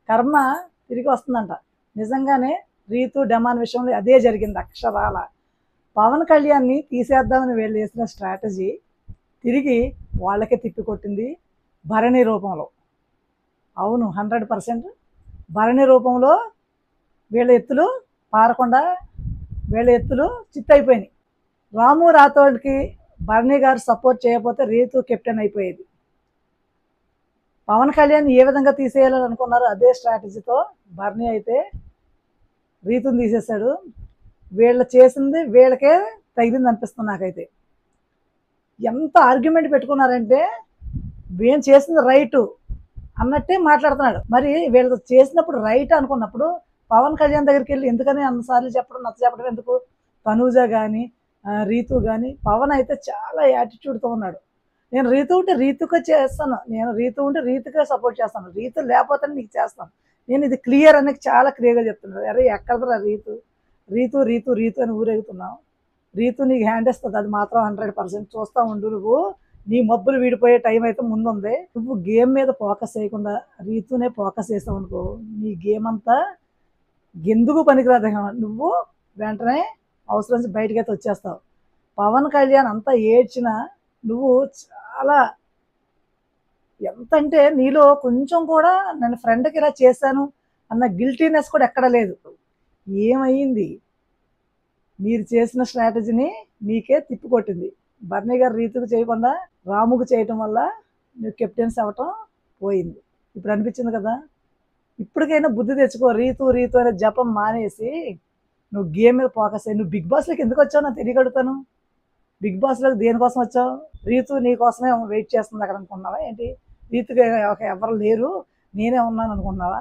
కర్మ తిరిగి వస్తుందంట. నిజంగానే రీతు డెమాన్ విషయంలో అదే జరిగింది అక్షరాల. పవన్ కళ్యాణ్ని తీసేద్దామని వీళ్ళు వేసిన స్ట్రాటజీ తిరిగి వాళ్ళకే తిప్పికొట్టింది భరణి రూపంలో. అవును, 100% భరణి రూపంలో వీళ్ళ ఎత్తులు పారకుండా వీళ్ళ ఎత్తులు చిత్తయిపోయినాయి. రాము రాథోడ్కి భరణి గారు సపోర్ట్ చేయకపోతే రీతు కెప్టెన్ అయిపోయేది. పవన్ కళ్యాణ్ ఏ విధంగా తీసేయాలని అనుకున్నారో అదే స్ట్రాటజీతో భరణి అయితే రీతుని తీసేశాడు. వీళ్ళు చేసింది వీళ్ళకే తగిలింది అనిపిస్తుంది నాకైతే. ఎంత ఆర్గ్యుమెంట్ పెట్టుకున్నారంటే వీళ్ళు చేసింది రైటు అన్నట్టే మాట్లాడుతున్నాడు. మరి వీళ్ళు చేసినప్పుడు రైట్ అనుకున్నప్పుడు పవన్ కళ్యాణ్ దగ్గరికి వెళ్ళి ఎందుకని అన్నసార్లు చెప్పడం నచ్చ చెప్పడం ఎందుకు? తనూజ కానీ రీతు కానీ పవన్ అయితే చాలా యాటిట్యూడ్తో ఉన్నాడు. నేను రీతు ఉంటే రీతుకే చేస్తాను, నేను రీతు ఉంటే రీతుకే సపోర్ట్ చేస్తాను, రీతు లేకపోతే నీకు చేస్తాను, నేను ఇది క్లియర్ అని చాలా క్లియర్గా చెప్తున్నాను. అరే ఎక్కడరా రీతు రీతు రీతు రీతు అని ఊరేగుతున్నావు. రీతు నీకు హ్యాండ్ ఇస్తుంది, అది మాత్రం 100% చూస్తూ ఉండు. నువ్వు నీ మబ్బులు వీడిపోయే టైం అయితే ముందుంది. నువ్వు గేమ్ మీద ఫోకస్ చేయకుండా రీతునే ఫోకస్ చేసావు అనుకో, నీ గేమ్ అంతా ఎందుకు పనికిరాదు. నువ్వు వెంటనే అవసరం నుంచి బయటకి అయితే వచ్చేస్తావు. పవన్ కళ్యాణ్ అంతా ఏడ్చినా నువ్వు చాలా ఎంతంటే నీలో కొంచెం కూడా నేను ఫ్రెండ్కి ఇలా చేశాను అన్న గిల్టీనెస్ కూడా ఎక్కడ లేదు. ఏమైంది? మీరు చేసిన స్ట్రాటజీని మీకే తిప్పికొట్టింది. భరణి గారు రీతుకు చేయకుండా రాముకు చేయటం వల్ల నువ్వు కెప్టెన్స్ అవ్వటం పోయింది. ఇప్పుడు అనిపించింది కదా. ఇప్పటికైనా బుద్ధి తెచ్చుకో. రీతు రీతు అనే జపం మానేసి నువ్వు గేమ్ మీద ఫోకస్ అయ్యి. నువ్వు బిగ్ బాస్లోకి ఎందుకు వచ్చావు నాకు తెలియగడుగుతాను. బిగ్ బాస్లోకి దేనికోసం వచ్చావు? రీతు నీ కోసమే వెయిట్ చేస్తుంది అక్కడ అనుకున్నావా ఏంటి? రీతుకి ఎవరు లేరు నేనే ఉన్నాను అనుకున్నావా?